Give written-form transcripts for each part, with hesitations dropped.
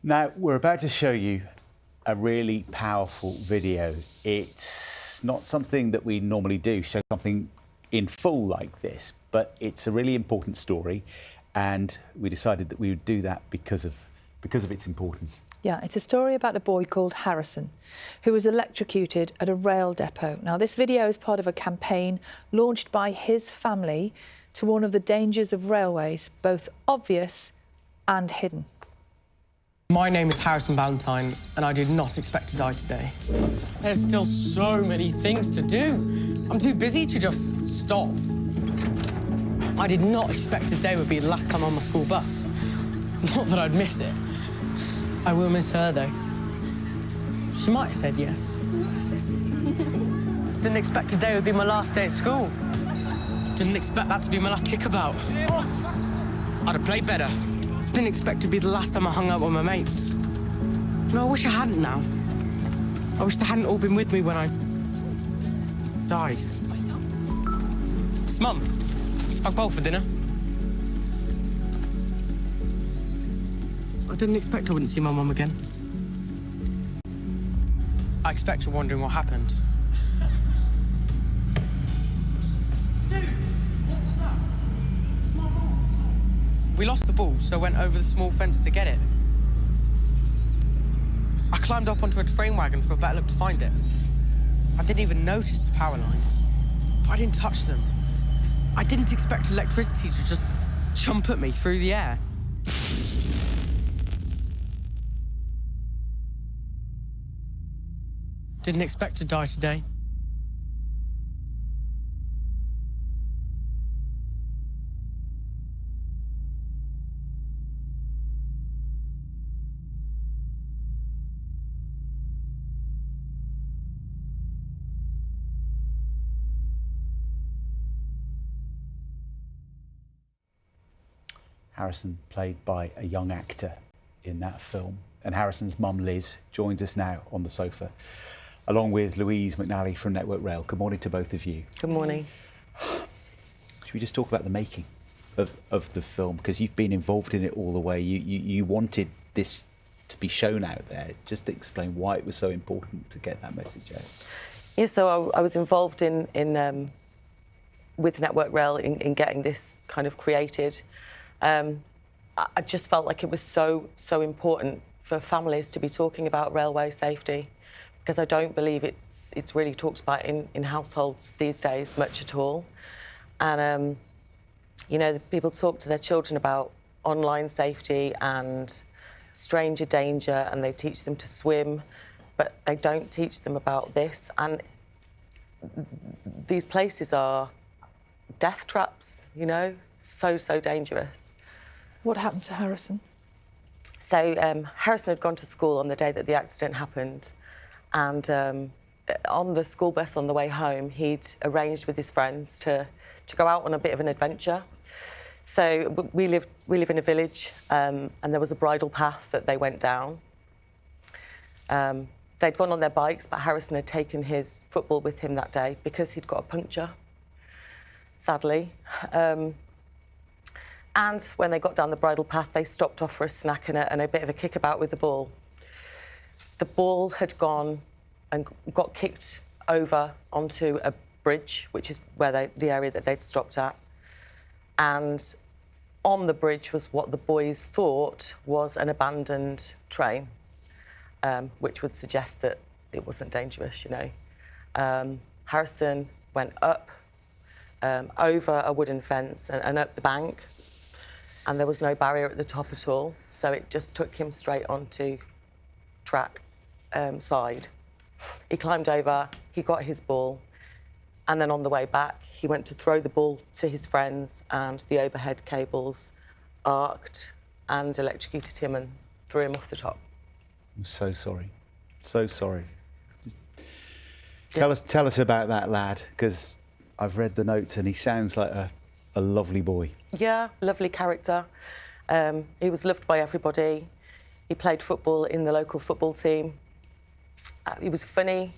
Now, we're about to show you a really powerful video. It's not something that we normally do, show something in full like this, but it's a really important story, and we decided that we would do that because of its importance. Yeah, it's a story about a boy called Harrison, who was electrocuted at a rail depot. Now, this video is part of a campaign launched by his family to warn of the dangers of railways, both obvious and hidden. My name is Harrison Ballantyne, and I did not expect to die today. There's still so many things to do. I'm too busy to just stop. I did not expect today would be the last time on my school bus. Not that I'd miss it. I will miss her, though. She might have said yes. Didn't expect today would be my last day at school. Didn't expect that to be my last kickabout. I'd have played better. Didn't expect to be the last time I hung out with my mates. No, I wish I hadn't now. I wish they hadn't all been with me when I died. Mum, spag bowl for dinner. I didn't expect I wouldn't see my mum again. I expect you're wondering what happened. Dude, what was that? It's my ball. We lost the ball, so I went over the small fence to get it. I climbed up onto a train wagon for a better look to find it. I didn't even notice the power lines, but I didn't touch them. I didn't expect electricity to just jump at me through the air. Didn't expect to die today. Harrison, played by a young actor in that film. And Harrison's mum, Liz, joins us now on the sofa, along with Louise McNally from Network Rail. Good morning to both of you. Good morning. Should we just talk about the making of the film? Because you've been involved in it all the way. You wanted this to be shown out there. Just explain why it was so important to get that message out. Yeah, so I was involved with Network Rail in getting this kind of created. I just felt like it was so important for families to be talking about railway safety, because I don't believe it's really talked about in households these days much at all. And you know, people talk to their children about online safety and stranger danger, and they teach them to swim, but they don't teach them about this. And these places are death traps, you know, so dangerous. What happened to Harrison? So Harrison had gone to school on the day that the accident happened, and on the school bus on the way home, he'd arranged with his friends to go out on a bit of an adventure. So we live in a village, and there was a bridle path that they went down. They'd gone on their bikes, but Harrison had taken his football with him that day because he'd got a puncture, sadly. And when they got down the bridle path, they stopped off for a snack and a bit of a kickabout with the ball. The ball had gone and got kicked over onto a bridge, which is where the area that they'd stopped at. And on the bridge was what the boys thought was an abandoned train, which would suggest that it wasn't dangerous, you know. Harrison went up, over a wooden fence and up the bank, and there was no barrier at the top at all, so it just took him straight onto track side. He climbed over, he got his ball, and then on the way back, he went to throw the ball to his friends, and the overhead cables arced and electrocuted him and threw him off the top. I'm so sorry. So sorry. Just tell us about that lad, because I've read the notes and he sounds like a lovely boy. Yeah, lovely character. He was loved by everybody. He played football in the local football team. He was funny.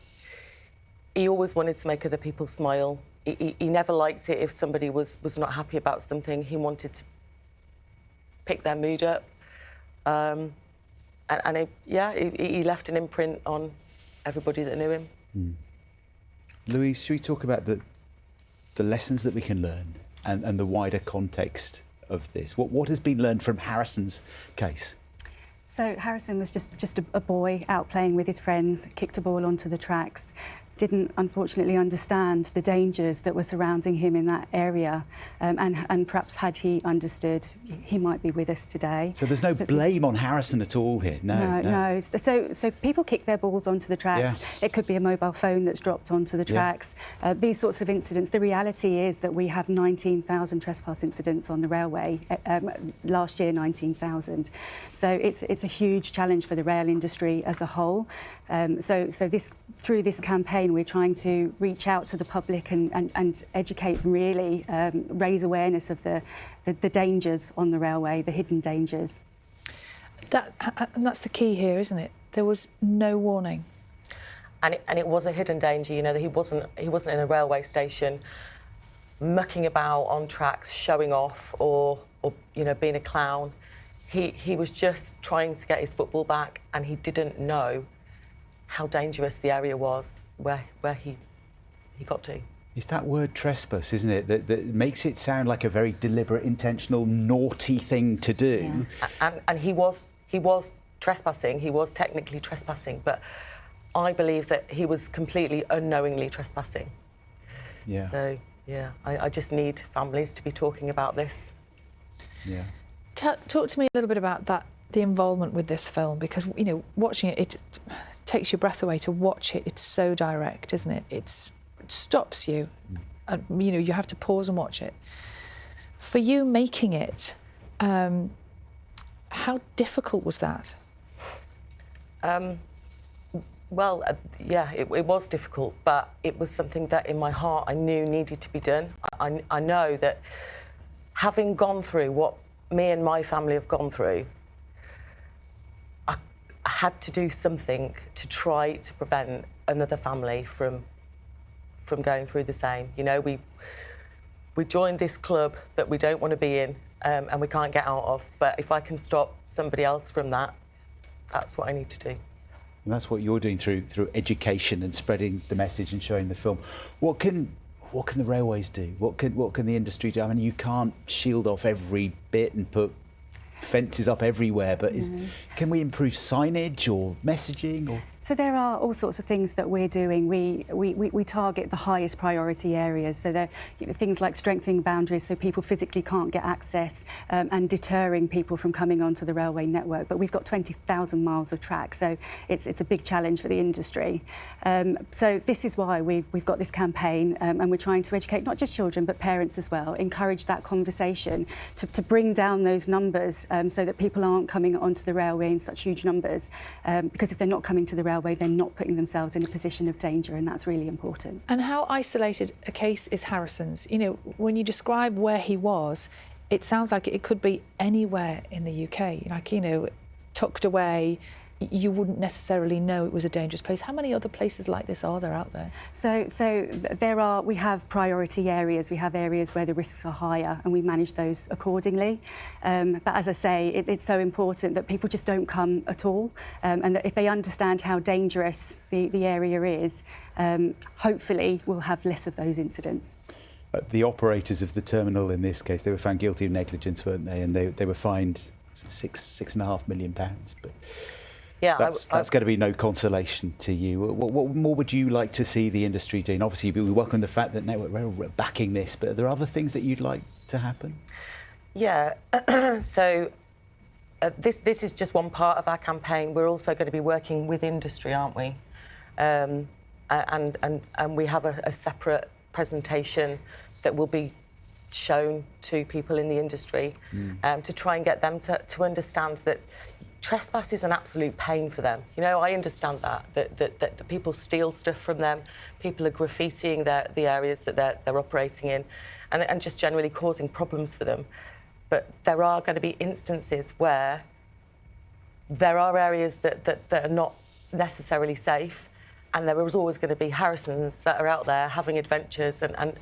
He always wanted to make other people smile. He never liked it if somebody was not happy about something. He wanted to pick their mood up. he left an imprint on everybody that knew him. Louise, should we talk about the lessons that we can learn and the wider context of this? What has been learned from Harrison's case? So Harrison was just a boy out playing with his friends, kicked a ball onto the tracks, didn't unfortunately understand the dangers that were surrounding him in that area, and perhaps had he understood, he might be with us today. So there's no blame on Harrison at all here? No. So people kick their balls onto the tracks. Yeah. It could be a mobile phone that's dropped onto the tracks. Yeah. These sorts of incidents, the reality is that we have 19,000 trespass incidents on the railway. Last year, 19,000. So it's a huge challenge for the rail industry as a whole. Through this campaign, we're trying to reach out to the public and educate them, really, raise awareness of the dangers on the railway, the hidden dangers. And that's the key here, isn't it? There was no warning. And it was a hidden danger, you know, that he wasn't in a railway station mucking about on tracks, showing off or you know, being a clown. He was just trying to get his football back, and he didn't know how dangerous the area was where he got to. It's that word trespass, isn't it, that makes it sound like a very deliberate, intentional, naughty thing to do. Yeah. And he was trespassing. He was technically trespassing, but I believe that he was completely unknowingly trespassing. Yeah. So yeah, I just need families to be talking about this. Yeah. Talk to me a little bit about the involvement with this film, because, you know, watching it takes your breath away to watch it. It's so direct, isn't it? It stops you, and, you know, you have to pause and watch it. For you making it, how difficult was that? Well, yeah, it was difficult, but it was something that in my heart I knew needed to be done. I know that having gone through what me and my family have gone through, I had to do something to try to prevent another family from going through the same. You know, we joined this club that we don't want to be in, and we can't get out of. But if I can stop somebody else from that, that's what I need to do. And that's what you're doing through education and spreading the message and showing the film. What can the railways do? What can the industry do? I mean, you can't shield off every bit and put fences up everywhere, but can we improve signage or messaging? Or? So there are all sorts of things that we're doing. We target the highest priority areas. So there are things like strengthening boundaries so people physically can't get access, and deterring people from coming onto the railway network. But we've got 20,000 miles of track, so it's a big challenge for the industry. So this is why we've got this campaign, and we're trying to educate not just children but parents as well, encourage that conversation to bring down those numbers, so that people aren't coming onto the railway in such huge numbers, because if they're not coming to the railway, they're not putting themselves in a position of danger, and that's really important. And how isolated a case is Harrison's? You know, when you describe where he was, it sounds like it could be anywhere in the UK, like, you know, tucked away. You wouldn't necessarily know it was a dangerous place. How many other places like this are there out there? So we have priority areas. We have areas where the risks are higher, and we manage those accordingly. But as I say, it's so important that people just don't come at all, and that if they understand how dangerous the area is, hopefully we'll have less of those incidents. The operators of the terminal in this case, they were found guilty of negligence, weren't they? And they were fined £6.5 million. But yeah, that's going to be no consolation to you. What more would you like to see the industry doing? Obviously, we welcome the fact that Network Rail are backing this, but are there other things that you'd like to happen? Yeah, so this is just one part of our campaign. We're also going to be working with industry, aren't we? And we have a separate presentation that will be shown to people in the industry, to try and get them to understand that trespass is an absolute pain for them. You know, I understand that the people steal stuff from them, people are graffitiing the areas that they're operating in, and just generally causing problems for them. But there are going to be instances where there are areas that are not necessarily safe, and there is always going to be Harrisons that are out there having adventures and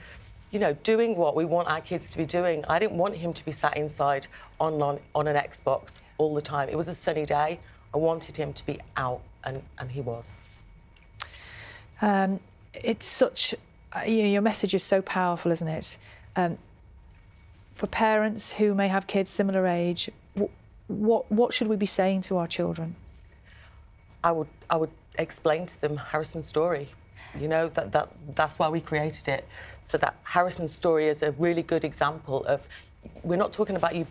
you know, doing what we want our kids to be doing. I didn't want him to be sat inside on an Xbox all the time. It was a sunny day. I wanted him to be out, and he was. It's such, your message is so powerful, isn't it? For parents who may have kids similar age, what should we be saying to our children? I would explain to them Harrison's story. You know, that's why we created it. So that Harrison's story is a really good example of, we're not talking about you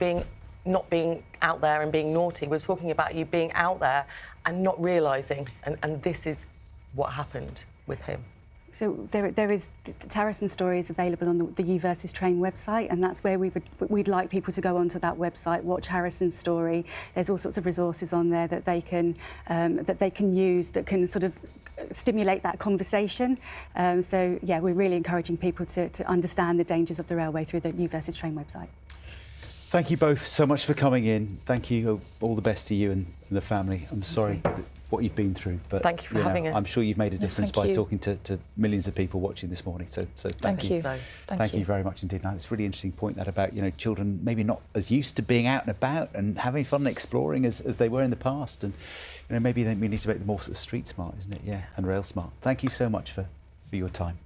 not being out there and being naughty. We're talking about you being out there and not realising, and this is what happened with him. So there is, Harrison's story is available on the U versus Train website, and that's where we'd like people to go onto that website, watch Harrison's story. There's all sorts of resources on there that they can use, that can sort of stimulate that conversation. So yeah, we're really encouraging people to understand the dangers of the railway through the U versus Train website. Thank you both so much for coming in. Thank you. All the best to you and the family. I'm sorry what you've been through, but thank you for having us. I'm sure you've made a difference by you. talking to millions of people watching this morning. So thank you. Thank you You very much indeed. Now, it's a really interesting point that about children maybe not as used to being out and about and having fun and exploring as they were in the past, and maybe we need to make them more sort of street smart, isn't it? Yeah, and rail smart. Thank you so much for your time.